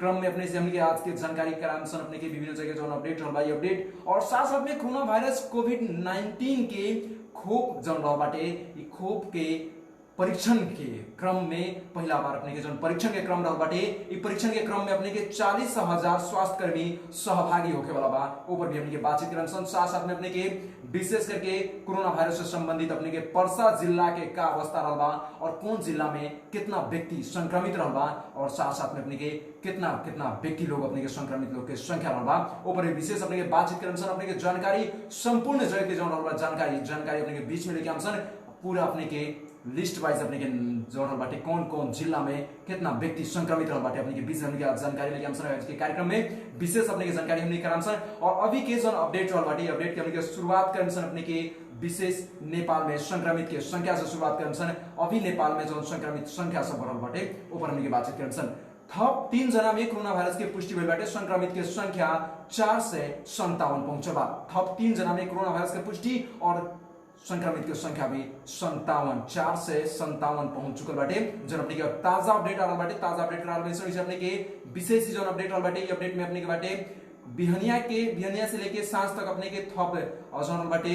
क्रम में अपने से हमने आज के जानकारी कराम सन अपने के विभिन्न जगह जो अपडेट रहल बा अपडेट और साथ साथ में कोरोना वायरस कोविड-19 के खोप जन रहल बाटे ई खोप के परीक्षण के क्रम में पहला बार अपने के जो परीक्षण के क्रम रहल बाटे ई परीक्षण के क्रम में अपने के 40,000 स्वास्थ्य कर्मी सहभागी होके वाला बा ऊपर भी अपने के बातचीत करन सन साथ साथ में अपने के विशेष करके कोरोना वायरस से संबंधित अपने के पर्सा जिला के का अवस्था रहल बा और कौन जिला में कितना व्यक्ति संक्रमित रहल बा और साथ साथ में अपने के कितना व्यक्ति लोग अपने के संक्रमित लोग के संख्या रहल बा ऊपर भी विशेष अपने के बातचीत करन सन अपने के जानकारी संपूर्ण जगह के जो रहल बा जानकारी अपने के बीच में लेके हम सन पूरा अपने के लिस्ट वाइज अपने के जो रहल बाटे कौन कौन जिला में कितना व्यक्ति संक्रमित रहल बाटे अपने के बीच में जानकारी लेके हम सन आज के कार्यक्रम में विशेष अपने के जानकारी हमने कराम सन और अभी के जो अपडेट रहल बाटे अपडेट के हमने के शुरुआत करन सन अपने के विशेष नेपाल में संक्रमित के संख्या से शुरुआत करन सन अभी नेपाल में जो संक्रमित संख्या सब रहल बाटे ऊपर हमने के बातचीत करन सन थप 3 जना में कोरोना वायरस के पुष्टि भइल बाटे संक्रमित के संख्या 457 पहुंचल बा थप 3 जना में कोरोना वायरस के पुष्टि और संक्रमित की संख्या भी 457 पहुंच चुकल बाटे जो अपने के ताजा अपडेट आ रहल बाटे ताजा अपडेट आ रहल बाटे अपने के विशेष जो अपडेट रहल बाटे अपडेट में अपने के बाटे बिहनिया से लेके सांझ तक अपने के थप जो बाटे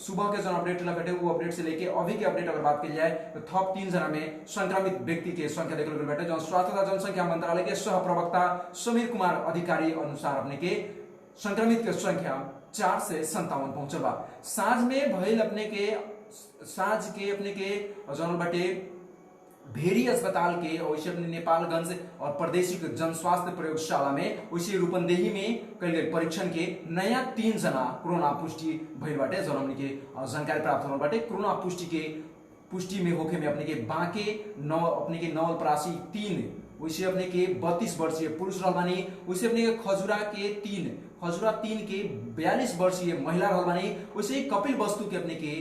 सुबह के जो अपडेट बाटे वो अपडेट से लेके अभी के अपडेट अगर बात की जाए तो थप 3 जना में संक्रमित व्यक्ति के संख्या देखल गइल बाटे जो स्वास्थ्य तथा जनसंख्या मंत्रालय के सह प्रवक्ता समीर कुमार अधिकारी अनुसार अपने के संक्रमित के संख्या 457 पहुंचल बा साँझ में भइल अपने के साँझ के अपने के जनरल बाटे भेरी अस्पताल के वैसे अपने नेपालगंज और प्रादेशिक जन स्वास्थ्य प्रयोगशाला में वैसे रूपन्देही में कल गए परीक्षण के नया 3 जना कोरोना पुष्टि भइल बाटे जो हमने के जानकारी प्राप्त होल बाटे कोरोना पुष्टि में होके में अपने के बांके अपने के नवलपरासी 3 वैसे अपने के 32 वर्षीय पुरुष रहल बानी वैसे अपने के खजुरा 3 के 42 वर्षीय महिला रहल बानी वैसे कपिल वस्तु के अपने के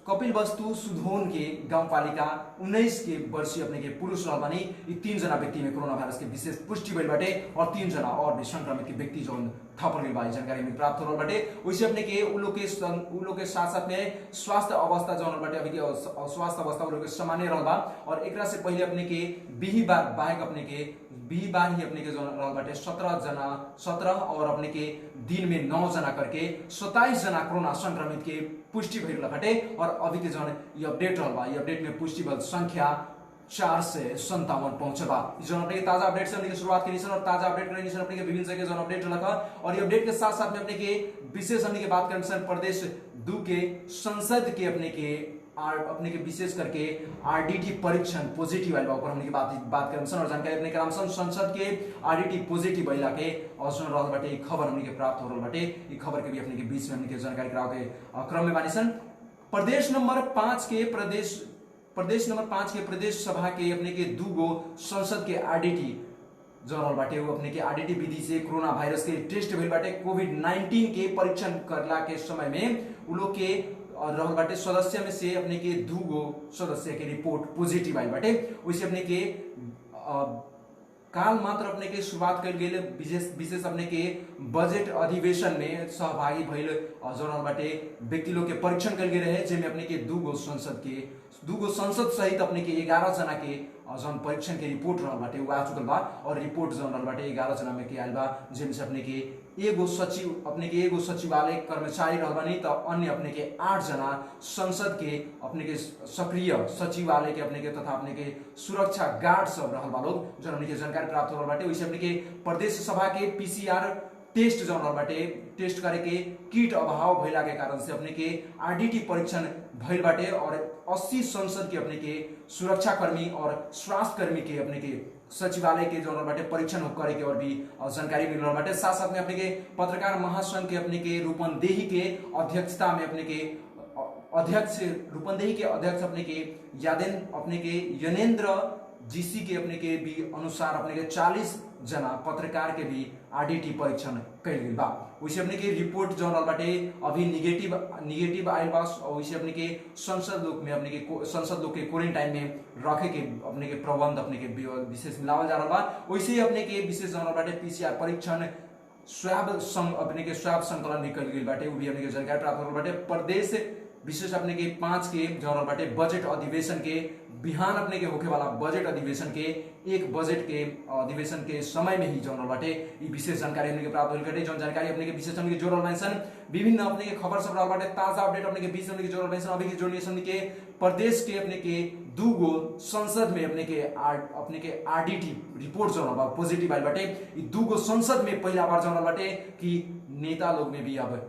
कपिल वस्तु सुधोन के गाउँपालिका 19 के वर्षीय अपने के पुरुष रहल बानी यी 3 जना व्यक्ति में कोरोना वायरस के विशेष पुष्टि भइल बाटे और 3 जना और भी संक्रमित के व्यक्ति जो थपल गइल बा जानकारी में प्राप्त होल बाटे वैसे अपने के उ लोग के साथ साथ में स्वास्थ्य अवस्था जो बाटे अभी के स्वास्थ्य अवस्था उ लोग के सामान्य रहल बा और एकरा से पहले अपने के बिहीबार बाहेक अपने के बिहीबार ही अपने के जो रहल बाटे 17 और अपने के दिन में 9 जना करके 27 जना कोरोना संक्रमित के पुष्टि भइल बाटे और अभी के जो ये अपडेट रहल बा ये अपडेट में पुष्टि भइल संख्या 457 पहुंचल बा जो अपने के ताजा अपडेट से हमने शुरुआत करी और ताजा अपडेट करनी अपने के विभिन्न जगह जो अपडेट लगा और ये अपडेट के साथ साथ में अपने के विशेष हमने के बात करन प्रदेश 2 के संसद के अपने के विशेष करके आरडीटी परीक्षण पॉजिटिव आइल बा ऊपर हमने के बात करन और जानकारी अपने कराम संसद के आरडीटी पॉजिटिव आइला के और सुन रहल बाटे खबर हमने के प्राप्त हो रहल बाटे ई खबर के भी अपने के बीच में हमने के जानकारी कराव के क्रम में बानी सन प्रदेश नंबर 5 के प्रदेश सभा के अपने के 2 गो संसद के आरडीटी जो रहल बाटे वो अपने के आरडीटी विधि से कोरोना वायरस के टेस्ट भइल बाटे कोविड-19 के परीक्षण करला के समय में उ लोग के रहल बाटे सदस्य में से अपने के 2 गो सदस्य के रिपोर्ट पॉजिटिव आइल बाटे वैसे अपने के काल मात्र अपने के शुरुआत कल गए विशेष अपने के बजट अधिवेशन में सहभागी भइल जो रहल बाटे व्यक्ति लोग के परीक्षण कल गए रहे जेमे अपने के 2 गो संसद सहित अपने के 11 जना के जन परीक्षण के रिपोर्ट रहल बाटे वो आ चुकल बा और रिपोर्ट जन रहल बाटे 11 जना में के आइल बा जेमे से अपने के एगो सचिवालय कर्मचारी रहल बानी तो अन्य अपने के 8 जना संसद के अपने के सक्रिय सचिवालय के अपने के तथा अपने के सुरक्षा गार्ड सब रहल बा लोग जो हमने के जानकारी प्राप्त होल बाटे वैसे अपने के प्रदेश सभा के पीसीआर टेस्ट जो रहल बाटे टेस्ट करे के किट अभाव भइला के कारण से अपने के आरडीटी परीक्षण भइल बाटे और 80 संसद के अपने के सुरक्षा कर्मी और स्वास्थ्य कर्मी के अपने के सचिवालय के जो बाटे परीक्षण करे के और भी जानकारी मिल रहा बाटे साथ साथ में अपने के पत्रकार महासंघ के अपने के रूपन्देही के अध्यक्षता में अपने के अध्यक्ष अपने के यनेन्द्र जीसी के अपने के भी अनुसार अपने के 40 जना पत्रकार के भी आरडीटी परीक्षण कइल गइल बा वैसे अपने के रिपोर्ट जो रहल बाटे अभी निगेटिव आइल बा वैसे अपने के संसद लोग के क्वारंटाइन में रखे के अपने के प्रबंध अपने के विशेष मिलावल जा रहल बा वैसे अपने के विशेष जो रहल बाटे पीसीआर परीक्षण अपने के स्वाब संकलन भी कइल गइल बाटे वो भी अपने के जानकारी प्राप्त होल बाटे विशेष अपने के 5 के जौन बाटे बजट अधिवेशन के बिहान अपने के होखे वाला बजट अधिवेशन के एक बजट के अधिवेशन के समय में ही जौन बाटे ई विशेष जानकारी हमने के प्राप्त होल कटे। जौन जानकारी अपने के विशेष हमने के जोड़ल मेंशन विभिन्न अपने के खबर सब रहल बाटे ताजा अपडेट अपने के बीच हमने के जोड़ल मेंशन अभी के जोड़नी हमने के प्रदेश के अपने के दूगो संसद में अपने के आरडीटी रिपोर्ट जौन बा पॉजिटिव आइल बाटे। ई दूगो संसद में पहला बार जौन बाटे कि नेता लोग में भी अब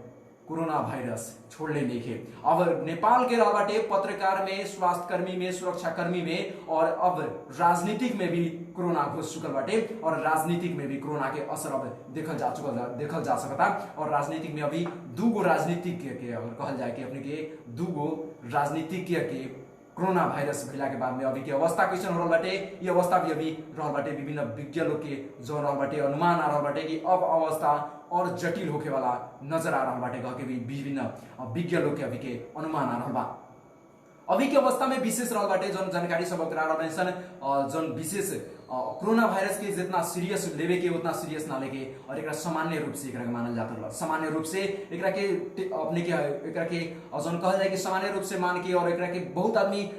कोरोना वायरस छोड़ले नहीं। अब नेपाल के रहल बाटे पत्रकार में, स्वास्थ्य कर्मी में, सुरक्षा कर्मी में और अब राजनीतिक में भी कोरोना घुस चुकल बाटे और राजनीतिक में भी कोरोना के असर अब देखल जा सकता। और राजनीतिक में अभी दूगो राजनीतिज्ञ के अगर कहल जाए कि अपने के दूगो राजनीतिज्ञ के कोरोना वायरस भइला के बाद में अभी के अवस्था कैसन हो रहल बाटे, ये अवस्था भी अभी रहल बाटे विभिन्न विज्ञ लोग के जो रहल बाटे अनुमान आ रहल बाटे कि अब अवस्था और जटिल होके वाला नजर आ रहल बाटे कह के भी विभिन्न विज्ञ लोग के अभी के अनुमान आ रहल बा। अभी के अवस्था में विशेष रहल बाटे जौन जानकारी सब करा रहल बानी जौन विशेष कोरोना वायरस के जितना सीरियस लेवे के उतना सीरियस ना लेके और एकरा सामान्य रूप से एकरा के मानल जात रहल। सामान्य रूप से एकरा के अपने के एकरा के जौन कहल जाए कि सामान्य रूप से मान के और एकरा के बहुत आदमी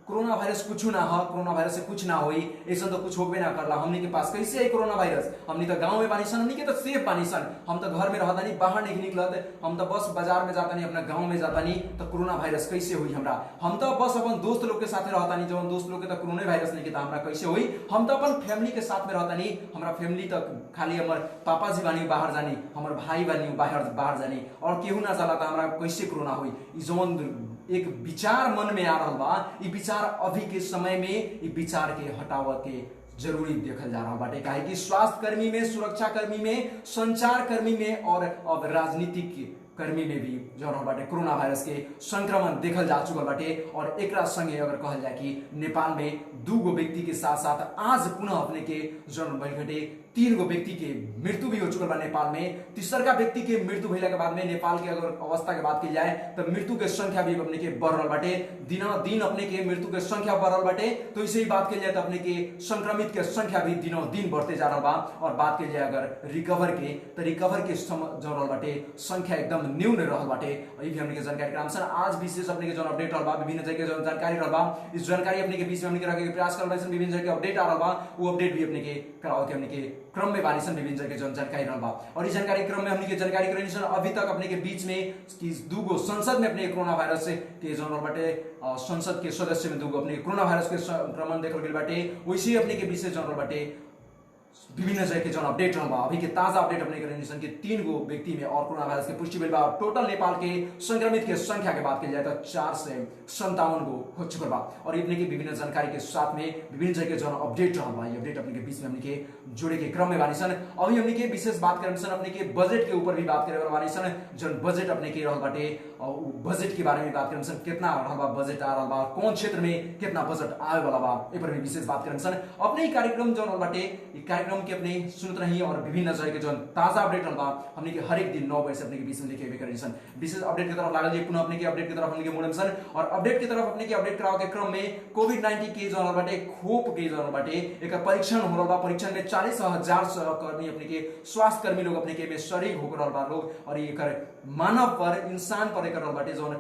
कोरोना वायरस कुछ ना हो, कोरोना वायरस से कुछ ना होई, ऐसा तो कुछ होबे ना करला। हमने के पास कैसे है कोरोना वायरस, हमने तो गांव में बानी सन, हमने के तो सेफ बानी सन, हम तो घर में रहता नहीं, बाहर नहीं निकलत, हम तो बस बाजार में जाता नहीं, अपना गांव में जाता नहीं, तो कोरोना वायरस कैसे हुई हमरा। हम तो बस अपन दोस्त लोग के साथ रहता नहीं, जब दोस्त लोग के तो कोरोना वायरस नहीं के हमरा कैसे हुई। हम तो अपन फैमिली के साथ में रहता नहीं, हमरा फैमिली तक खाली हमर पापा जी बानी बाहर जानी, हमर भाई बानी बाहर जानी और केहू ना जाला तो हमरा कैसे कोरोना हुई। जौन एक विचार मन में आ रहा बा, ई विचार अभी के समय में ई विचार के हटाव के जरूरी देखल जा रहा बाटे। काहे कि स्वास्थ्य कर्मी में, सुरक्षा कर्मी में, संचार कर्मी में और अब राजनीतिक कर्मी में भी जो बाटे कोरोना वायरस के संक्रमण देखल जा चुकल बाटे। और एकरा संगे अगर कहल जाए कि नेपाल में दूगो व्यक्ति के साथ साथ आज पुनः अपने के जन्म घटे 3 गो व्यक्ति के मृत्यु भी हो चुकल बा नेपाल में। तीसरका व्यक्ति के मृत्यु भइला के बाद में नेपाल के अगर अवस्था के बात की जाए तो मृत्यु के संख्या भी अपने के बढ़ रहल बाटे, दिनों दिन अपने के मृत्यु के संख्या बढ़ रहल बाटे। तो इसे ही बात की जाए तो अपने के संक्रमित के संख्या भी दिनों दिन बढ़ते जा रहा बा। और बात की जाए अगर रिकवर के तो रिकवर के जो रहल बाटे संख्या एकदम न्यून रहल बाटे। ये भी हमने के जानकारी कराम आज विशेष अपने के जो अपडेट रहल बा, विभिन्न जगह जो जानकारी रहल बा, इस जानकारी अपने के बीच में हमने के रखे के प्रयास करल बा। विभिन्न जगह अपडेट आ रहल बा, वो अपडेट भी अपने के कराओ के हमने के क्रम में बारिशन विभिन्न जगह जो जानकारी रहल बा। और इस जानकारी क्रम में हमने के जानकारी करनी अभी तक अपने के बीच में कि दूगो संसद में अपने कोरोना वायरस के जो बाटे संसद के सदस्य में दूगो अपने कोरोना वायरस के संक्रमण देखल गेल बाटे। वैसे अपने के विशेष जो बाटे विभिन्न जगह के जो अपडेट रहल बा, अभी के ताजा अपडेट अपने के 3 गो व्यक्ति में और कोरोना वायरस के पुष्टि भेल बा। टोटल नेपाल के संक्रमित के संख्या के बात की जाए तो 457 गो हो चुकल बा। और अपने के विभिन्न जानकारी के साथ में विभिन्न जगह जो अपडेट रहल बा, ये अपडेट अपने के बीच में हमने के जोड़े के क्रम में बानी सन। अभी हमने के विशेष बात करें सन अपने के बजट के ऊपर भी बात करे बानी सन। जो बजट अपने के रहल बाटे बजट के बारे में बात करें सन, कितना रहल बा बजट आ रहल बा, कौन क्षेत्र में कितना बजट आए वाला बा, ए पर भी विशेष बात करें सन। अपने ही कार्यक्रम जो रहल बाटे कार्यक्रम के अपने सुनत रही और विभिन्न जगह के जो ताजा अपडेट रहल बा हमने के हर एक दिन 9 बजे से अपने के बीच में लेके करें सन। विशेष अपडेट की तरफ लागल जे पुनः अपने के अपडेट की तरफ हमने के मोड़म सन। और अपडेट की तरफ अपने के अपडेट कराव के क्रम में कोविड-19 के जो रहल बाटे खोप के जो रहल बाटे एक परीक्षण हो रहल बा। परीक्षण में 40,000 सहकर्मी अपने के स्वास्थ्य कर्मी लोग अपने के में शरीक हो रहल बा लोग। और ये मानव पर इंसान पर एक रहल बाटे जो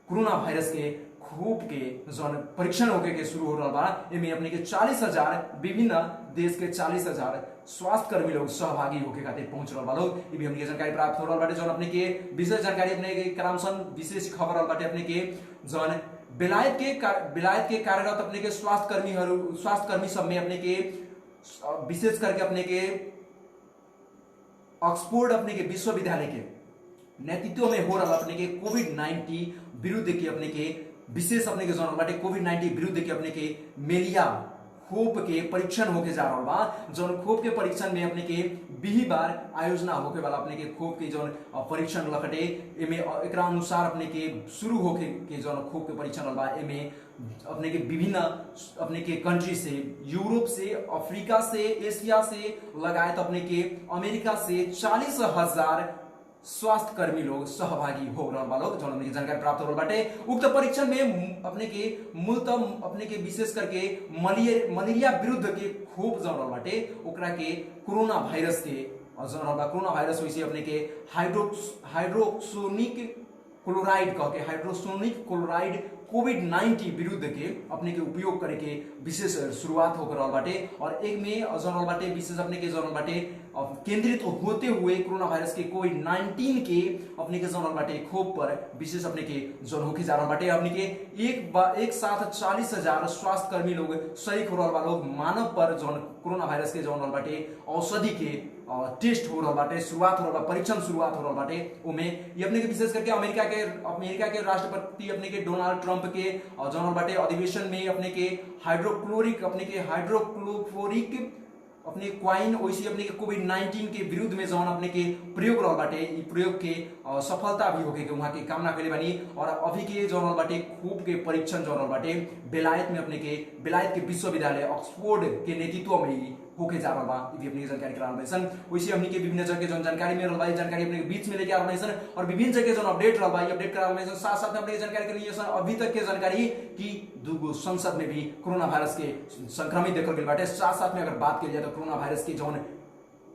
कोरोना वायरस के खोप के जो परीक्षण होके के शुरू हो रहा बा। इनमें अपने के 40,000 विभिन्न देश के 40,000 स्वास्थ्य कर्मी लोग सहभागी होके खातिर पहुंच रहा लोग। ये भी हमने जानकारी प्राप्त हो रहा बाटे। जो अपने के विशेष जानकारी अपने के करामसन विशेष खबर बाटे अपने के जो बेलायत के कार्यरत अपने के स्वास्थ्य कर्मी सब में अपने के विशेष करके अपने के ऑक्सफोर्ड अपने के विश्वविद्यालय के नेतृत्व में हो रहा अपने के कोविड-19 विरुद्ध के अपने के विशेष अपने के जो बाटे कोविड-19 विरुद्ध के अपने के मेलिया खोप के परीक्षण होके जा रहा बा। जो खोप के परीक्षण में अपने के बिही बार आयोजना होके वाला अपने के खोप के जो परीक्षण लखटे एमे एकरा अनुसार अपने के शुरू होके के जो खोप के परीक्षण बा। एमे अपने के विभिन्न अपने के कंट्री से, यूरोप से, अफ्रीका से, एशिया से लगायत अपने के अमेरिका से 40,000 स्वास्थ्य कर्मी लोग सहभागी हो रहा लोग जो हमने जानकारी प्राप्त हो रहा बाटे। उक्त परीक्षण में अपने के मूलतः अपने के विशेष करके मलेरिया विरुद्ध के खोप जो रहा बाटे ओकरा के कोरोना वायरस के जो कोरोना वायरस वैसे अपने के हाइड्रोक्सोनिक क्लोराइड कह के हाइड्रोसोनिक क्लोराइड कोविड-19 विरुद्ध के अपने के उपयोग करे के विशेष शुरुआत होकर रहल बाटे। और एक में जनरल बाटे विशेष अपने के जनरल बाटे केंद्रित होते हुए कोरोना वायरस के कोविड-19 के अपने के जनरल बाटे खोप पर विशेष अपने के जन होके जा रहल बाटे। अपने के एक साथ 40,000 स्वास्थ्य कर्मी लोग सही हो रहल बा लोग मानव पर जन कोरोना वायरस के जन बाटे औषधि के टेस्ट हो रहल बाटे, शुरुआत हो रहल बा, परीक्षण शुरुआत हो रहल बाटे। ओमे ये अपने के विशेष करके अमेरिका के राष्ट्रपति अपने के डोनाल्ड ट्रंप के जनरल बाटे अधिवेशन में अपने के हाइड्रोक्लोरिक अपने क्वाइन वैसे अपने के कोविड-19 के विरुद्ध में जौन अपने के प्रयोग रहल बाटे, ई प्रयोग के सफलता भी होके वहां के कामना कइले बानी। और अभी के जौन बाटे खोप के परीक्षण जौन बाटे बेलायत में अपने के बेलायत के विश्वविद्यालय ऑक्सफोर्ड के नेतृत्व में होके जा रहल बा। ई अपने जानकारी करा रहल बानी। वैसे हमनी के विभिन्न जगह जौन जानकारी में रहल बा, जानकारी अपने के बीच में लेके आ रहल बानी और विभिन्न जगह जौन अपडेट रहल बा, अपडेट करा रहल बानी। साथ साथ में अपने जानकारी के लिए अभी तक के जानकारी कि दुगो संसद में भी कोरोना वायरस के संक्रमित देखल गेल बाटे। साथ साथ में अगर बात की जाए तो कोरोना वायरस के जौन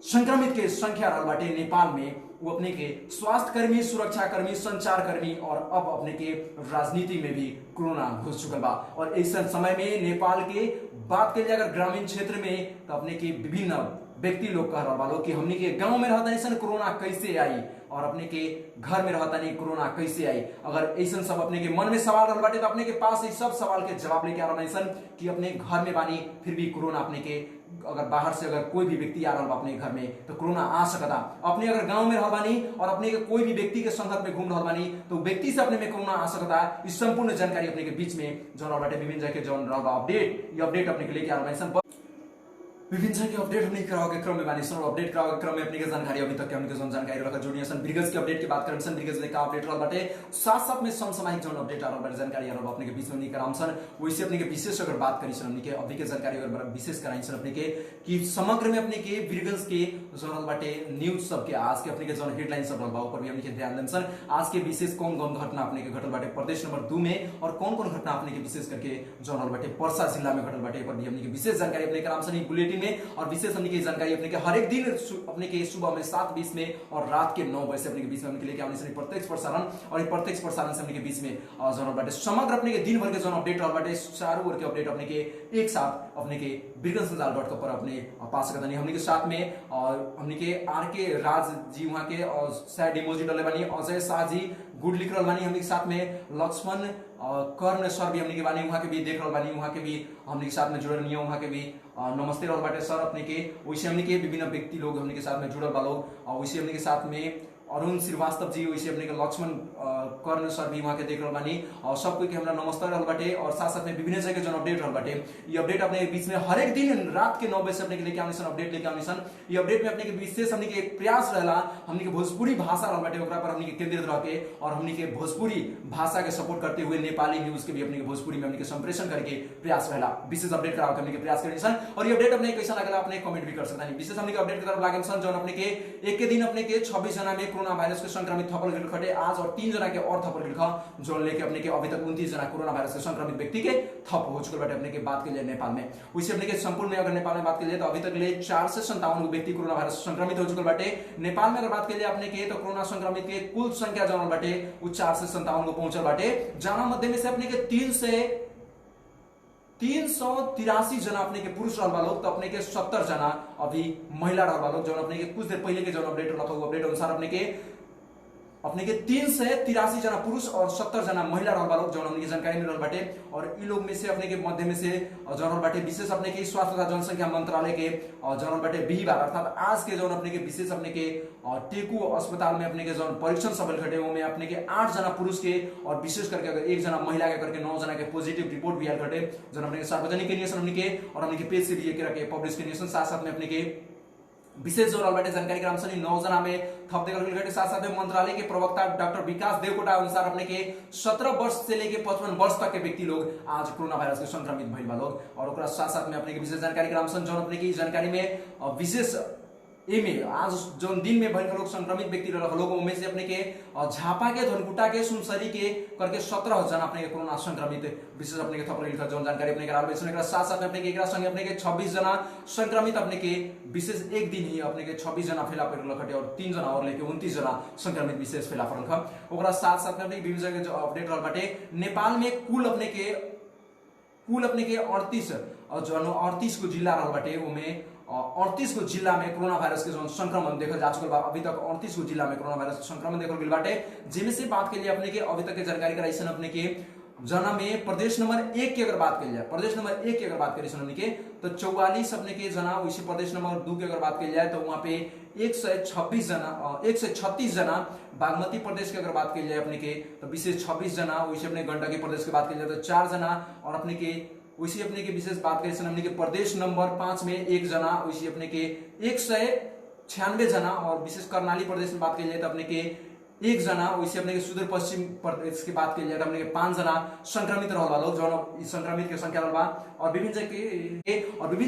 संक्रमित के संख्या रहल बाटे नेपाल में वो अपने के स्वास्थ्य कर्मी, सुरक्षा कर्मी, संचार कर्मी और अब अपने के राजनीति में भी कोरोना घुस चुकल बा। और इस समय में नेपाल के बात के लिए अगर ग्रामीण क्षेत्र में तो अपने के विभिन्न व्यक्ति लोग कह रहा कि हमने के गांव में रहता नहीं कोरोना कैसे आई और अपने के घर में रहता नहीं कोरोना कैसे आई। अगर ऐसा सब अपने के मन में सवाल रहल बाटे तो अपने के पास इस सब सवाल के जवाब लेके आ रहा नहीं कि अपने घर में बानी फिर भी कोरोना अपने के अगर बाहर से अगर कोई भी व्यक्ति आ रहा बा अपने घर में तो कोरोना आ सकता। अपने अगर गांव में रह बानी और अपने के कोई भी व्यक्ति के संगत में घूम रहा बानी तो व्यक्ति से अपने में कोरोना आ सकता। इस संपूर्ण जानकारी अपने के बीच में जौन बाटे विभिन्न जगह जौन अपडेट ये अपडेट अपने के लेके आ रहा विभिन्न जगह अपडेट हमने कराओ के क्रम में बानी सन। अपडेट कराओ के क्रम में अपने के जानकारी अभी तक के हमने जौन जानकारी रखा जोड़िया सन ब्रिगेड्स के अपडेट की बात करें सन ब्रिगेड्स का अपडेट रहल बाटे। साथ साथ में समसामयिक जौन अपडेट आ रहल बाटे जानकारी आ रहल अपने के बीच में नहीं कराम सन। वैसे अपने के विशेष अगर बात करी सन हमने के अभी के जानकारी अगर विशेष कराई सन अपने के कि समग्र में अपने के ब्रिगेड्स के जौन बाटे न्यूज सब के आज के अपने के जौन हेडलाइन सब रहल बा ऊपर भी हमने के ध्यान देन सन। आज के विशेष कौन घटना अपने के घटल बाटे प्रदेश नंबर 2 में और कौन घटना अपने के विशेष करके जौन बाटे पर्सा जिला में घटल बाटे पर भी हमने के विशेष जानकारी अपने कराम सन बुलेटिन में। और विशेष की जानकारी अपने के हर एक दिन अपने के सुबह में 7:20 में और रात के 9 बजे से अपने के बीच में अपने के लेके आने से प्रत्यक्ष प्रसारण और ये प्रत्यक्ष प्रसारण से अपने के बीच में जौन बाटे समग्र अपने के दिन भर के जौन अपडेट रहल बाटे चारों ओर के अपडेट अपने के एक साथ अपने के brigansanjal.com पर अपने पा सकत नहीं। हमने के साथ में और हमने के आरके राज जी वहां के और सैड इमोजी डले बानी, अजय शाह जी गुड लिख रहल बानी, हमने के साथ में लक्ष्मण कर्ण सर भी हमने के बानी वहां के भी देख रहल बानी, वहां के भी हमने के साथ में जुड़ल नहीं वहां के भी नमस्ते रहल बाटे सर अपने के। वैसे हमने के विभिन्न व्यक्ति लोग हमने के साथ में जुड़ल बा लोग और वैसे हमने के साथ में अरुण श्रीवास्तव जी वैसे अपने के लक्ष्मण कर्ण सर भी वहां के देख रहल बानी और सबको के हमरा नमस्ते रहल बाटे। और साथ साथ में विभिन्न जगह जन अपडेट रहल बाटे ये अपडेट अपने बीच में हर एक दिन रात के 9 बजे से अपने के लेके आने सन अपडेट लेके आने सन। ये अपडेट में अपने के विशेष हमने के एक प्रयास रहला हमने के भोजपुरी भाषा रहल बाटे ओकरा पर हमने के केंद्रित रह के और हमने के भोजपुरी भाषा के सपोर्ट करते हुए नेपाली न्यूज के भी अपने के भोजपुरी में हमने के संप्रेषण करके प्रयास रहला विशेष अपडेट कराओ हमने के प्रयास करनी सन। और ये अपडेट अपने कैसा लगला अपने कमेंट भी कर सकता है। विशेष हमने के अपडेट की तरफ लागल सन जौन अपने के एक के दिन अपने के 26 जना में कोरोना वायरस के संक्रमित थपल गेल खटे आज और 3 जना के और थपल गेल ख जोन लेके अपने के अभी तक 29 जना कोरोना वायरस से संक्रमित व्यक्ति के थप हो चुकल बाटे अपने के बात के लिए नेपाल में। वैसे अपने के संपूर्ण में अगर नेपाल में बात के लिए तो अभी तक ले 457 व्यक्ति कोरोना वायरस से संक्रमित हो चुकल बाटे। नेपाल में अगर बात के लिए अपने के तो कोरोना संक्रमित के कुल संख्या जौन बाटे उ 457 को पहुंचल बाटे जना मध्य में से अपने के 383 जना अपने के पुरुष रहल बा लोग तो अपने के 70 जना अभी महिला रहल बा लोग जौन अपने के कुछ देर पहले के जौन अपडेट रहल था अपडेट अनुसार अपने के 383 जना पुरुष और 70 जना महिला रहल बा लोग जौन हमने की जानकारी में रहल बाटे। और इ लोग में से अपने के मध्य में से जौन बाटे विशेष अपने के स्वास्थ्य तथा जनसंख्या मंत्रालय के जौन बाटे बिहीबार अर्थात आज के जौन अपने के विशेष अपने के टेकू अस्पताल में अपने के जौन परीक्षण सबल घटे वो में अपने के 8 जना पुरुष के और विशेष करके अगर 1 जना महिला के करके 9 जना के पॉजिटिव रिपोर्ट भी आयल घटे जौन अपने के सार्वजनिक के नियसन हमने के और हमने के पेज से भी के पब्लिश के नियसन साथ साथ में अपने के विशेष जो रहल बाटे जानकारी के अनुसार 9 जना में थप देकर गेल घटे। साथ साथ में मंत्रालय के प्रवक्ता डॉक्टर विकास देवकोटा अनुसार अपने के 17 वर्ष से लेके 55 वर्ष तक के व्यक्ति लोग आज कोरोना वायरस के संक्रमित भइल बा लोग। और ओकरा साथ साथ में अपने के विशेष जानकारी के अनुसार जो अपने की जानकारी में विशेष एमे आज जो दिन में भर लोग संक्रमित व्यक्ति लोग उनमें से अपने के झापा के धनकुटा के सुनसरी के करके 17 जना अपने के कोरोना संक्रमित विशेष अपने के थपरे लिखा जो जानकारी अपने के साथ साथ अपने के एकरा संगे अपने के 26 जना संक्रमित अपने के विशेष एक दिन ही अपने के 26 जना फेला पड़ल खटे और 3 जना और लेके 29 जना संक्रमित विशेष फेला पड़ल ख ओकरा साथ साथ में अपने विभिन्न जगह जो अपडेट रहल बाटे नेपाल में कुल अपने के 38 और जो 38 को जिला रहल बाटे उमें 38 को जिला में कोरोना वायरस के जो संक्रमण देखल जा चुकल बा अभी तक 38 को जिला में कोरोना वायरस के संक्रमण देखल गेल बाटे जिनमें से बात के लिए अपने के अभी तक के जानकारी कराइसन अपने के जना में प्रदेश नंबर 1 की अगर बात करी जाए प्रदेश नंबर 1 की अगर बात करी अपने के तो 44 अपने के जना वैसे प्रदेश नंबर 2 की अगर बात करी जाए तो वहां पे 136 जना बागमती प्रदेश की अगर बात की जाए अपने के तो विशेष 26 जना वैसे अपने गंडकी प्रदेश की बात की जाए तो 4 जना और अपने के वैसे अपने के विशेष बात करें अपने के प्रदेश नंबर 5 में 1 जना वैसे अपने के 196 जना और विशेष कर्णाली प्रदेश में बात की जाए तो अपने के 1 जना वैसे अपने के सुदूर पश्चिम प्रदेश की बात की जाए तो अपने के 5 जना संक्रमित रहल लोग जो संक्रमित के संख्या रहल बा और विभिन्न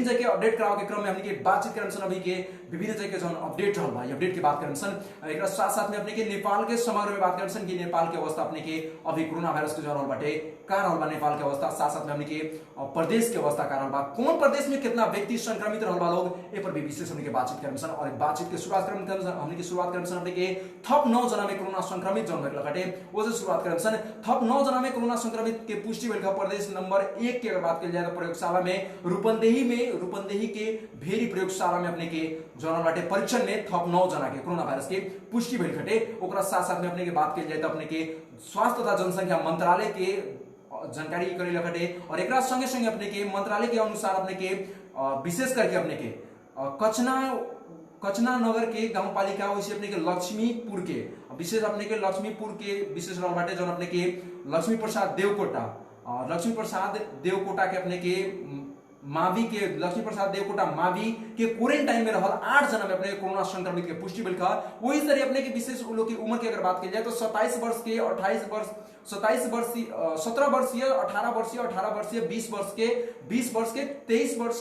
जगह के अपडेट करावे के क्रम में हमने के बातचीत करन सन अभी के विभिन्न जगह के जो अपडेट रहल बा अपडेट की बात करन सन एकरा साथ साथ में अपने के नेपाल के समग्र में बात करन सन कि नेपाल की अवस्था अपने के अभी कोरोना वायरस के जो रहल बाटे का रहल बा नेपाल की अवस्था साथ साथ में हमने के प्रदेश की अवस्था का रहल बा कौन प्रदेश में कितना व्यक्ति संक्रमित रहल बा लोग ए पर भी विशेष हमने के बातचीत करन सन और बातचीत के शुरुआत करन सन अपने के थप 9 जना में कोरोना संक्रमित जन भइल बाटे वो से शुरुआत करन सन थप 9 जना में कोरोना संक्रमित के पुष्टि भइल प्रदेश नंबर 1 की अगर बात की जाए तो प्रयोगशाला में रूपंदेही के भेरी प्रयोगशाला में अपने के जन बाटे परीक्षण में थप 9 जना के कोरोना वायरस के पुष्टि भइल खटे ओकरा साथ साथ में अपने के बात की जाए तो अपने के स्वास्थ्य तथा जनसंख्या मंत्रालय के जानकारी करेला खटे और एकरा संगे संगे अपने के मंत्रालय के अनुसार अपने के विशेष करके अपने के कचना नगर के गांव पालिका वैसे अपने के लक्ष्मीपुर के विशेष अपने के लक्ष्मीपुर के विशेष रहल बाटे जो अपने के लक्ष्मी प्रसाद देवकोटा के अपने के मावी के लक्ष्मी प्रसाद देवकोटा मावी के क्वारंटाइन में रहल 8 जना में अपने कोरोना संक्रमित के पुष्टि भइल खा वही तरह अपने के विशेष लोग की उम्र की अगर बात की जाए तो 27 वर्ष के 28 वर्ष 17 वर्षीय 18 वर्षीय 20 वर्ष के 23 वर्ष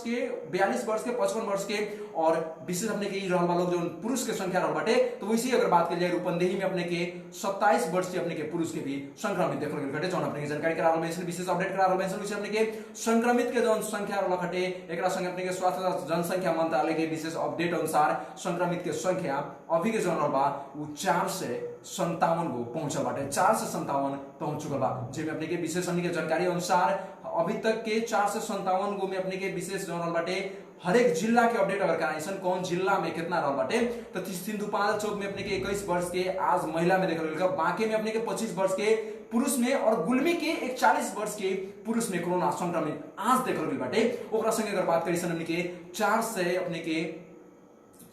के 42 वर्ष के 55 वर्ष के और विशेष अपने के रहल वाला लोग जो पुरुष के संख्या रहल बाटे तो वैसे अगर बात की जाए रूपंदेही में अपने के 27 वर्षीय अपने के पुरुष के भी संक्रमित देखल गेल बाटे जौन अपने के जानकारी करा रहल में विशेष अपडेट करा रहल में वैसे अपने के संक्रमित के जौन संख्या रहल खटे एकरा संगे अपने के स्वास्थ्य जनसंख्या मंत्रालय के विशेष अपडेट अनुसार संक्रमित के संख्या अभी के जौन बा वो 457 गो पहुंचल बाटे 457 पहुंच चुकल बा जेमे अपने के विशेष हमनी के जानकारी अनुसार अभी तक के 457 गो में अपने के विशेष जौन बाटे हर एक जिला के अपडेट अगर कराइसन कौन जिला में कितना रहल बाटे तो सिंधुपाल चौक में अपने के 21 वर्ष के आज महिला में देखल गेल बांके में अपने के 25 वर्ष के पुरुष में और गुलमी के 41 वर्ष के पुरुष में कोरोना संक्रमित आज देखल गेल बाटे ओकरा संगे अगर बात करिसन हमनी के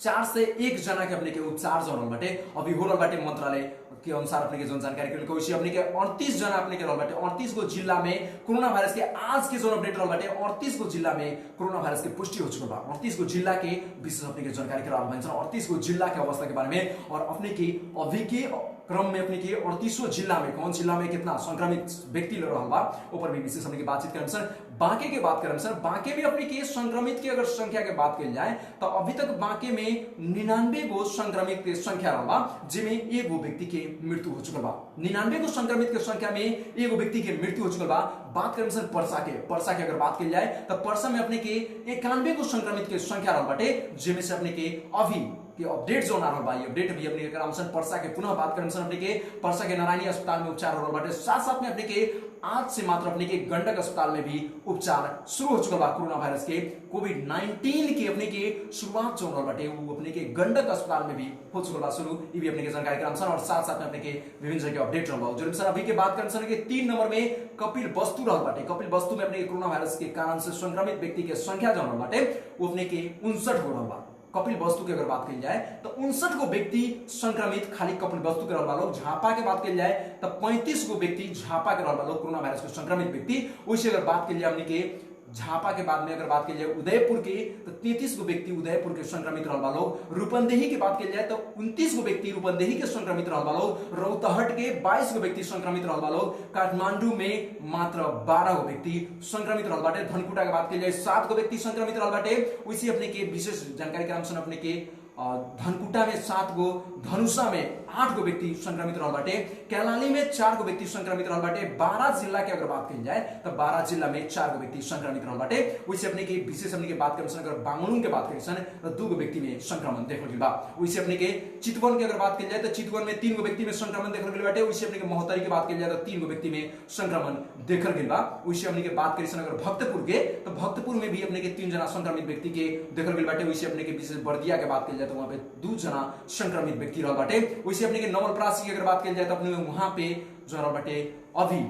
4 से 1 जना के अपने के उपचार जौन बाटे अभी हो रहल बाटे मंत्रालय के अनुसार अपने के जो जानकारी के वैसे अपने के 38 जना अपने के रहल बाटे 38 गो जिला में कोरोना वायरस के आज के जो अपडेट रहल बाटे 38 गो जिला में कोरोना वायरस के पुष्टि हो चुकल बा 38 गो जिला के विशेष अपने के जानकारी करावल भन्छ 38 गो जिला के अवस्था के बारे में और अपने की अभी के क्रम में अपने के 38 जिला में कौन जिला में कितना संक्रमित व्यक्ति रहल बा ऊपर भी विशेष अपने की बातचीत करन सर बांके के बात करन सर बांके में अपने के संक्रमित की अगर संख्या के बात करी जाए तो अभी तक बांके में 99 गो संक्रमित के संख्या रहल बा जिमे एगो व्यक्ति के मृत्यु हो चुकल बा 99 गो संक्रमित के संख्या में एगो व्यक्ति के मृत्यु हो चुकल बा बात करन सर परसा के अगर बात करी जाए तो परसा में अपने के 91 गो संक्रमित के संख्या रहल बाटे जिमे से अपने के अभी कि अपडेट जो रहल बा अपडेट भी अपने करामसन परसा के पुनः बात करन अपने के परसा के नारायणी अस्पताल में उपचार हो रहल बाटे साथ साथ में अपने के आज से मात्र अपने के गंडक अस्पताल में भी उपचार शुरू हो चुका बा कोरोना वायरस के कोविड-19 के अपने के शुरुआत जो रहल बाटे वो अपने के गंडक अस्पताल में भी हो चुका बा शुरू ई भी अपने के जानकारी करामसन और साथ साथ में अपने के विभिन्न जगह अपडेट रहल बा जो सर अभी के बात करन के 3 नंबर में कपिल वस्तु रहल बाटे कपिल वस्तु में अपने के कोरोना वायरस के कारण से संक्रमित व्यक्ति के संख्या जो रहल बाटे वो अपने के 59 गो रहल बा कपिल वस्तु की अगर बात की जाए तो 59 गो व्यक्ति संक्रमित खाली कपिल वस्तु के रहल लोग झापा के बात की जाए तो 35 गो व्यक्ति झापा के रहल लोग कोरोना वायरस के संक्रमित व्यक्ति वैसे अगर बात की जाए हमने के झापा के बाद में अगर बात की जाए उदयपुर के तो 33 गो व्यक्ति उदयपुर के संक्रमित रहल लोग रूपंदेही की बात की जाए तो 29 गो व्यक्ति रूपंदेही के संक्रमित रहल लोग रौतहट के 22 गो व्यक्ति संक्रमित रहल लोग काठमांडू में मात्र 12 गो व्यक्ति संक्रमित रहल बाटे धनकुटा के बात की जाए 7 गो व्यक्ति संक्रमित रहल बाटे उसी अपने के विशेष जानकारी के अनुसार अपने के धनकुटा में 7 गो, धनुषा में 8 गो व्यक्ति संक्रमित रहल बाटे, कैलाली में 4 गो व्यक्ति संक्रमित रहल बाटे। 12 जिला के अगर बात करी जाए तो 12 जिला में 4 गो व्यक्ति संक्रमित रहल बाटे। वैसे अपने के विशेष अपने के बात करें अगर बांगलुरु के बात करें तो 2 गो व्यक्ति में संक्रमण देखल गेल बा। वैसे अपने के चितवन के अगर बात करी जाए तो चितवन में 3 गो व्यक्ति में संक्रमण देखल गेल बाटे। वैसे अपने के महोत्तरी के बात करी जाए तो 3 गो व्यक्ति में संक्रमण देखल गेल बा। वैसे अपने के बात करी अगर भक्तपुर के तो भक्तपुर में भी अपने के 3 जना संक्रमित व्यक्ति के देखल गेल बाटे। वैसे अपने के विशेष बर्दिया के बात करी जाए तो वहां पे 2 जना संक्रमित व्यक्ति रहल बाटे। वैसे अपने के नवलपरासी की अगर बात करी जाए तो अपने वहां पे जो रहल बाटे अभी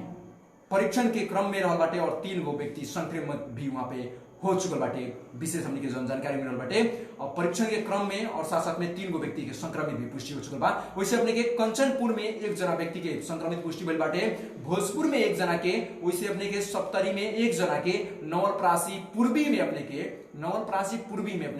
परीक्षण के क्रम में रहल बाटे और 3 गो व्यक्ति संक्रमित भी वहां पे हो चुकल बाटे। विशेष हमने के जानकारी मिलल बाटे और परीक्षण के क्रम में और साथ साथ में 3 गो व्यक्ति के संक्रमित भी पुष्टि हो चुकल बा। वैसे अपने के कंचनपुर में 1 जना व्यक्ति के संक्रमित पुष्टि भइल बाटे, भोजपुर में 1 जना के, वैसे अपने के सप्तरी में 1 जना के, नवलपरासी पूर्वी में अपने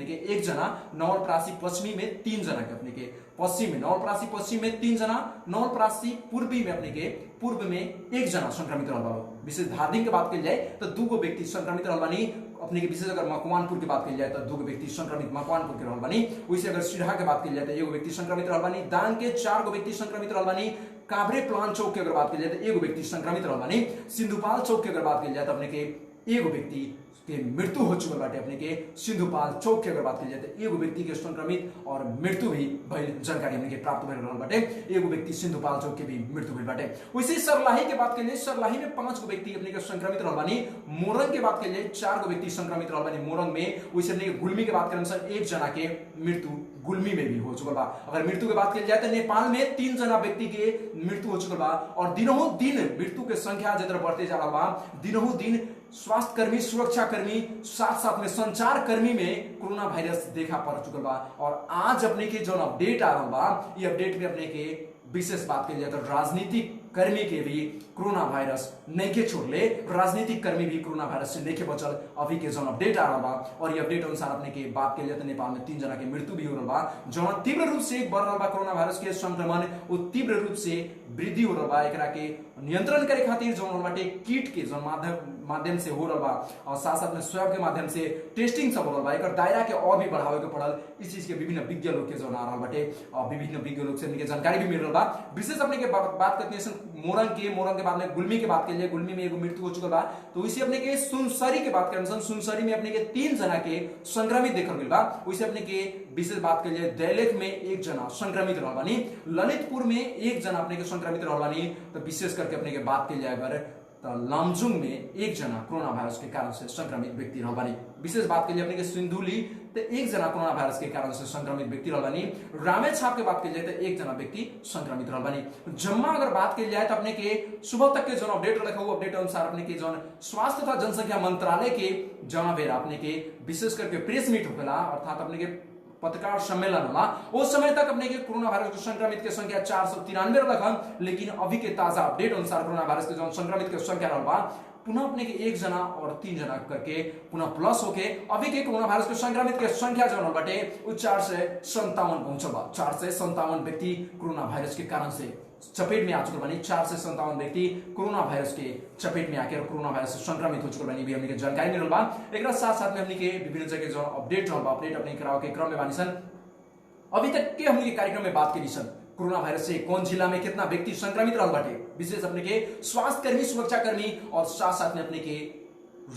के 1 जना, नवलपरासी पश्चिमी में 3 जना के अपने के पश्चिम में, नवलपरासी पश्चिम में 3 जना, नवलपरासी पूर्वी में अपने के पूर्व में 1 जना संक्रमित रहल बा। विशेष धारदिंग के बात करी जाए तो 2 गो व्यक्ति संक्रमित रहल बानी। अपने के विशेष अगर मकवानपुर की बात करी जाए तो 2 गो व्यक्ति संक्रमित मकवानपुर के रहल बानी। वैसे अगर सिरहा के बात करी जाए तो 1 गो व्यक्ति संक्रमित रहल बानी। दान के 4 गो व्यक्ति संक्रमित रहल बानी। काभरे प्लान चौक की अगर बात करी जाए तो 1 गो व्यक्ति संक्रमित रहल बानी। सिंधुपाल चौक की अगर बात करी जाए तो अपने के 1 गो व्यक्ति के मृत्यु हो चुकल बाटे। अपने के सिंधुपाल चौक की अगर बात करी जाए तो 1 गो व्यक्ति के संक्रमित और मृत्यु भी भइल जानकारी हमने के प्राप्त भइल रहल बाटे। 1 गो व्यक्ति सिंधुपाल चौक के भी मृत्यु भइल बाटे। वैसे सरलाही के बात करी जाए, सरलाही में 5 गो व्यक्ति अपने के संक्रमित रहल बानी। मोरंग के बात करी जाए 4 गो व्यक्ति संक्रमित रहल बानी मोरंग में। वैसे अपने के गुल्मी के बात करें सर 1 जना के मृत्यु गुल्मी में भी हो चुकल बा। अगर मृत्यु की बात करी जाए तो नेपाल में 3 जना व्यक्ति के मृत्यु हो चुकल बा और दिनों दिन मृत्यु के संख्या जितना बढ़ते जा रहा बा, दिनों दिन स्वास्थ्य कर्मी, सुरक्षा कर्मी, साथ साथ में संचार कर्मी में कोरोना वायरस देखा पड़ चुकल बा। और आज अपने के जो अपडेट आ रहा बा, ये अपडेट में अपने के विशेष बात करी जाए तो राजनीतिक कर्मी के भी कोरोना वायरस नहीं के छोड़ले, राजनीतिक कर्मी भी कोरोना वायरस से नहीं के बचल। अभी के जो अपडेट आ रहा बा और ये अपडेट अनुसार अपने के बात करी जाए तो नेपाल में 3 जना के मृत्यु भी हो रहा बा। जो तीव्र रूप से बढ़ रहा बा कोरोना वायरस के संक्रमण, वो तीव्र रूप से वृद्धि हो रहा बा। एकरा के नियंत्रण करे खातिर जो बाटे किट के जो माध्यम से हो रहा बा और साथ साथ में स्वैब के माध्यम से टेस्टिंग सब हो रहा बा। एक दायरा के और भी बढ़ावे के पड़ल। इस चीज के विभिन्न विज्ञ लोग के जो आ रहा बाटे और विभिन्न विज्ञ लोग से इनके जानकारी भी मिल रहा बा। विशेष अपने के बात करते हैं मोरंग के बाद में गुल्मी के बात के लिए, गुल्मी में 1 मृत्यु हो चुका बा। तो इसे अपने के सुनसरी के बात करें, सुनसरी में अपने के 3 जना के संक्रमित देखल गेल बा। वैसे अपने के विशेष बात के लिए दैलेख में 1 जना संक्रमित रहल बानी, ललितपुर में 1 जना अपने के संक्रमित रहल बानी। तो विशेष करके अपने के बात के लिए अगर तो लामजुंग में 1 जना कोरोना वायरस के कारण से संक्रमित व्यक्ति रहल बानी। विशेष बात के लिए अपने के सिंधुली तो 1 जना कोरोना वायरस के कारण से संक्रमित व्यक्ति रहल बानी। रामेछाप के बात की जाए तो 1 जना व्यक्ति संक्रमित रहल बानी। जम्मा अगर बात की जाए तो अपने के सुबह तक के जो अपडेट रखा हुआ अपडेट अनुसार अपने के जो स्वास्थ्य तथा जनसंख्या मंत्रालय के जमा बेरा अपने के विशेष करके प्रेस मीट होगा अर्थात अपने के पत्रकार सम्मेलन होला, उस समय तक अपने के कोरोना वायरस के संक्रमित के संख्या 493 रखन। लेकिन अभी के ताजा अपडेट अनुसार कोरोना वायरस के जो संक्रमित के संख्या रहल पुनः अपने के 1 जना और 3 जना करके पुनः प्लस होके अभी के कोरोना वायरस के संक्रमित के संख्या जो बाटे 457 पहुंचल बा। 457 व्यक्ति कोरोना वायरस के कारण से चपेट में आ चुके बनी। 457 व्यक्ति कोरोना वायरस के चपेट में आके कोरोना वायरस से संक्रमित हो चुके बनी भी हमने के जानकारी मिलल बा। एकरा साथ साथ में हमने के विभिन्न जगह जो अपडेट रहल बा अपडेट अपने कराव के क्रम में बानी सन। अभी तक के हमने के कार्यक्रम में बात करी सन कोरोना वायरस से कौन जिला में कितना व्यक्ति संक्रमित रहल बाटे, विशेष अपने के स्वास्थ्य कर्मी, सुरक्षा कर्मी और साथ साथ में अपने के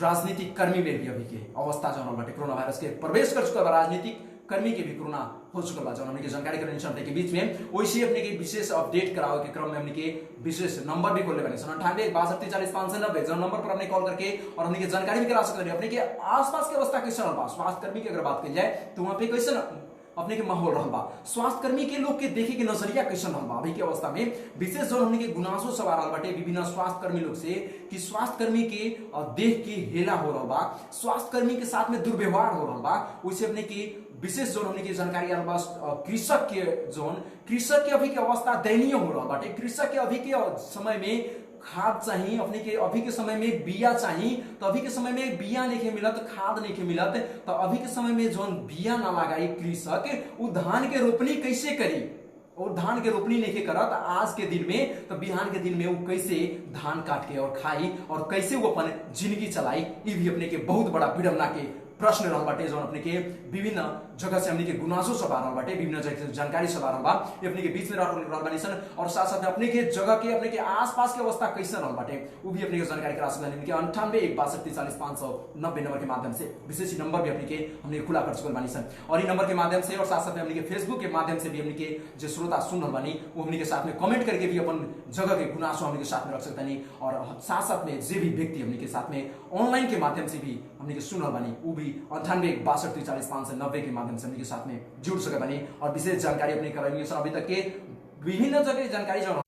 राजनीतिक कर्मी में भी अभी के अवस्था जो रहल बाटे कोरोना वायरस के प्रवेश कर चुका बा। राजनीतिक कर्मी के भी कोरोना हो चुका बा जो हमने के जानकारी करनी अपने के बीच में। वैसे अपने के विशेष अपडेट करावे के क्रम में हमने के विशेष नंबर भी खोले बने 98 62 43 590 जो नंबर पर अपने कॉल करके और हमने के जानकारी भी करा सकते हैं अपने के आसपास की अवस्था कैसे रहल बा। स्वास्थ्य कर्मी की अगर बात की जाए तो वहां पे कैसे अपने के माहौल रहल बा, स्वास्थ्य कर्मी के लोग के देखे के नजरिया कैसन रहल बा अभी के अवस्था में। विशेष जो हमने के गुनासो सवार रहल बाटे विभिन्न स्वास्थ्य कर्मी लोग से कि स्वास्थ्य कर्मी के देख के हेला हो रहल बा, स्वास्थ्य कर्मी के साथ में दुर्व्यवहार हो रहल बा। वैसे अपने की विशेष जोन हमने की जानकारी आ बस कृषक के अभी के अवस्था दयनीय हो रहा बाटे। कृषक के अभी के समय में खाद चाहिए, अपने के अभी के समय में बिया चाहिए तो अभी के समय में बिया नहीं मिलत, खाद नहीं मिलत तो अभी के समय में जो बिया ना लगाई कृषक वो धान के रोपनी कैसे करी और धान के रोपनी नहीं करत आज के दिन में तो बिहान के दिन में वो कैसे धान काट के और खाई और कैसे वो अपन जिंदगी चलाई, ये भी अपने के बहुत बड़ा विडम्बना के प्रश्न रहल बाटे जौन अपने के विभिन्न जगह से हमनी के गुनासो सब आ रहल बाटे, विभिन्न जगह से जानकारी सब आ रहल बा, अपने के बीच में रहल बानी सन। और साथ साथ में अपने के जगह के अपने के आसपास के अवस्था कैसे रहल बाटे वो भी अपने के जानकारी करा सकते हैं। 98 162 43 590 नंबर के माध्यम से विशेष नंबर भी अपने के हमने खुला कर चुकल बानी सन। और इन नंबर के माध्यम से और साथ साथ में अपने के फेसबुक के माध्यम से भी हमने के जो श्रोता सुन रहल बानी वो हमने के साथ में कमेंट करके भी अपन जगह के गुनासो हमने के साथ में रख सकते हैं। और साथ साथ में जे भी व्यक्ति हमने के साथ में ऑनलाइन के माध्यम से भी हमने के सुन रहल बानी वो भी 98 162 43 590 के माध्यम से हमने के साथ में जुड़ सके बानी और विशेष जानकारी अपने कराएंगे अभी तक के विभिन्न जगह जानकारी जो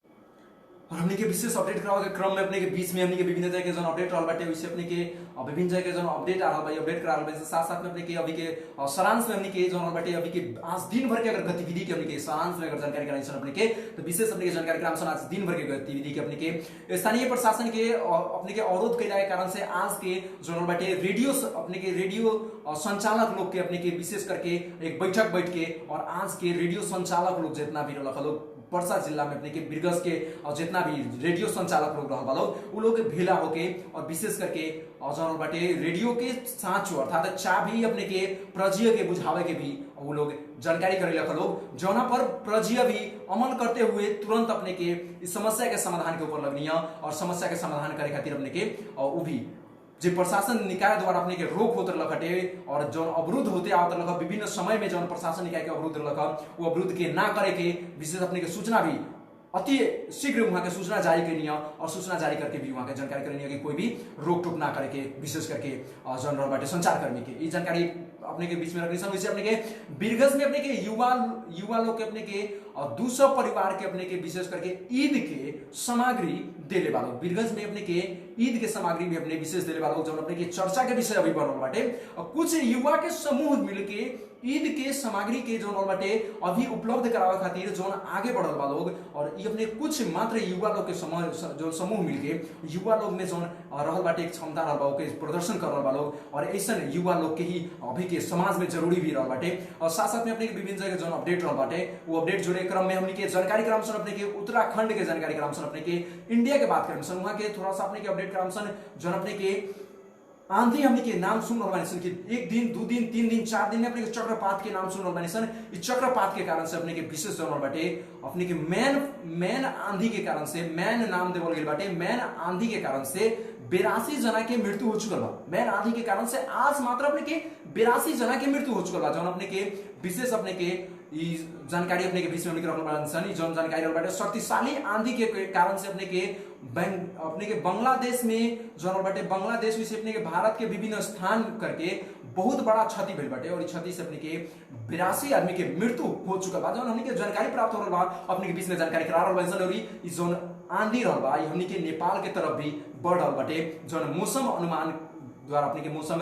और हमने के विशेष अपडेट करावे के क्रम में अपने के बीच में हमने के विभिन्न जगह के जो अपडेट रहल बाटे वैसे अपने के विभिन्न जगह के जो अपडेट आ रहल बा अपडेट करा रहल बा। साथ साथ में अपने के अभी के सारांश में हमने के जो रहल बाटे अभी के आज दिन भर के अगर गतिविधि के हमने के सारांश में अगर जानकारी कराई सन अपने के तो विशेष अपने के जानकारी कराम सन आज दिन भर के गतिविधि के अपने के स्थानीय प्रशासन के अपने के अवरोध कैला के कारण से आज के जो रहल बाटे रेडियो अपने के रेडियो संचालक लोग के अपने के विशेष करके एक बैठक बैठ के और आज के रेडियो संचालक लोग जितना भी रहल लोग पर्सा जिला में अपने के बिरगज के और जितना भी रेडियो संचालक लोग रहल लोग वो लोग भेला होके और विशेष करके जनरल बाटे रेडियो के साँचो अर्थात चाबी अपने के प्रजीय के बुझावे के भी वो लोग जानकारी करे लोग जौना पर प्रजीय भी अमल करते हुए तुरंत अपने के इस समस्या के समाधान के ऊपर लगनी और समस्या के समाधान करे खातिर अपने के वो भी जो प्रशासन निकाय द्वारा अपने के रोक होते रखटे और जो अवरुद्ध होते आवत रख विभिन्न समय में जो प्रशासन निकाय के अवरुद्ध रख वो अवरुद्ध के ना करे के विशेष अपने के सूचना भी अति शीघ्र वहां के सूचना जारी करनी और सूचना जारी करके भी वहां के जानकारी करनी कि कोई भी रोक टोक ना करे के विशेष करके जनरल बाटे संचार कर्मी के ये जानकारी अपने के बीच में रखनी वैसे अपने के बिरगज में अपने के युवा लोग के अपने के 200 परिवार के अपने के विशेष करके ईद के सामग्री देले वालों बिरगज में अपने के ईद के सामग्री भी अपने विशेष देले वालों जो अपने के चर्चा के विषय अभी बढ़ल बाटे कुछ युवा के समूह मिलके ईद के सामग्री के जो बाटे अभी उपलब्ध करावे खातिर जो आगे बढ़ल बा लोग और ये अपने कुछ मात्र युवा लोग के जो समूह मिलके युवा लोग में जो रहल बाटे एक क्षमता रहल बा के प्रदर्शन कर रहल बा लोग और ऐसा युवा लोग के ही अभी के समाज में जरूरी भी रहल बाटे और साथ साथ में अपने विभिन्न जगह जो अपडेट रहल बाटे वो अपडेट जुड़े क्रम में हमने के जानकारी क्रम से अपने के उत्तराखंड के जानकारी क्रम से अपने के इंडिया के बात करें वहां के थोड़ा सा अपने के अपडेट क्रम से जो अपने के आंधी हमने के नाम सुन रहा सन कि 1 दिन 2 दिन 3 दिन 4 दिन में अपने के चक्रपात के नाम सुन रहा सन। इस चक्रपात के कारण से अपने के विशेष जनरल बाटे अपने के मैन आंधी के कारण से मैन नाम देवल गेल बाटे मैन आंधी के कारण से 82 जना के मृत्यु हो चुकल बा। मैन आंधी के कारण से आज मात्र अपने के 82 जना के मृत्यु हो चुकल बा जौन अपने के विशेष अपने के जानकारी अपने के बीच में जौन जानकारी रहल बाटे शक्तिशाली आंधी के कारण से अपने के बांग्लादेश में जौन बाटे बांग्लादेश से अपने के भारत के विभिन्न स्थान करके बहुत बड़ा क्षति भेल बाटे और इस क्षति से अपने के 82 आदमी के मृत्यु हो चुका बा जौन हमने के जानकारी प्राप्त हो रहल बा अपने के बीच में जानकारी करा रहल बा और ई जौन आंधी रहल बा हमने के नेपाल के तरफ भी बढ़ रहल बाटे जौन मौसम अनुमान द्वारा अपने के मौसम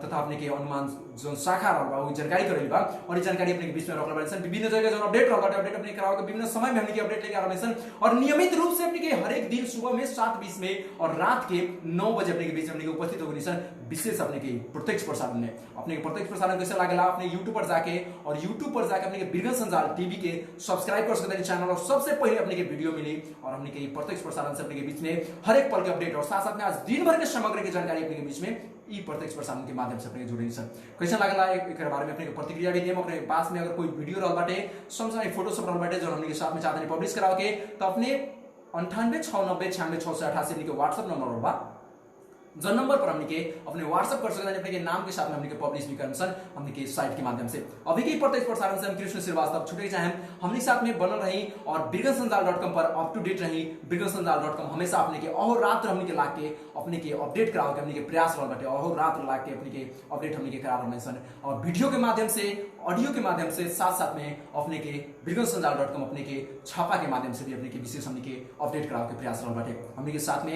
तथा अपने के अनुमान जो शाखा रहल बा वो जानकारी करेल बा और ये जानकारी अपने के बीच में रखल बा विभिन्न जगह जो अपडेट रहल बाटे अपडेट अपने करावे के विभिन्न समय में हमने के अपडेट लेके आ रहल और नियमित रूप से अपने के हर एक दिन सुबह में 7:20 में और रात के 9 बजे अपने के बीच में अपने के उपस्थित होगनी सन विशेष अपने के प्रत्यक्ष प्रसारण में अपने के प्रत्यक्ष प्रसारण कैसे लागेला अपने YouTube पर जाके और YouTube पर जाके अपने के बिरगज संजाल टीवी के सब्सक्राइब कर सकते हैं चैनल और सबसे पहले अपने के वीडियो मिली और हमने के प्रत्यक्ष प्रसारण से अपने के बीच में हर एक पल के अपडेट और साथ साथ में आज दिन भर के समग्र की जानकारी अपने के बीच में ई प्रत्यक्ष प्रसारण के माध्यम से अपने जुड़े सर कैसा लागला एक बारे में अपने प्रतिक्रिया भी देम अपने पास में अगर कोई वीडियो रहल बाटे समझा फोटो सब रहल बाटे जो हमने के साथ में चाहते हैं पब्लिश कराओ के तो अपने 98 690 96 688 के व्हाट्सएप नंबर होगा जो नंबर पर हमने के अपने व्हाट्सएप कर सकते हैं अपने के नाम के साथ में हमने के पब्लिश भी करन सन हमने के साइट के माध्यम से अभी के प्रत्यक्ष प्रसारण से हम कृष्ण श्रीवास्तव छुटे चाहें हमने साथ में बनल रही और बिरगजसंजाल.com पर अप टू डेट रही बिरगजसंजाल.com हमेशा अपने के अहो रात हमने के लाके अपने के अपडेट कराओ के हमने के प्रयास रहल बाटे अहो रात लाके अपने के अपडेट हमने के करा रहल सन और वीडियो के माध्यम से ऑडियो के माध्यम से साथ साथ में अपने के बिरगजसंजाल.com अपने के छापा के माध्यम से भी अपने के विशेष हमने के अपडेट कराओ के प्रयास रहल बाटे हमने के साथ में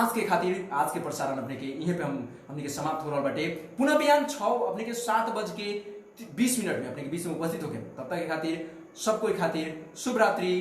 आज के खातिर आज के प्रसारण अपने के यहीं पे हमने के समाप्त हो रहा बाटे पुनः बिहान 6 अपने के 7:20 में अपने के बीच में उपस्थित होके तब तक के खातिर सबको खातिर शुभ रात्रि।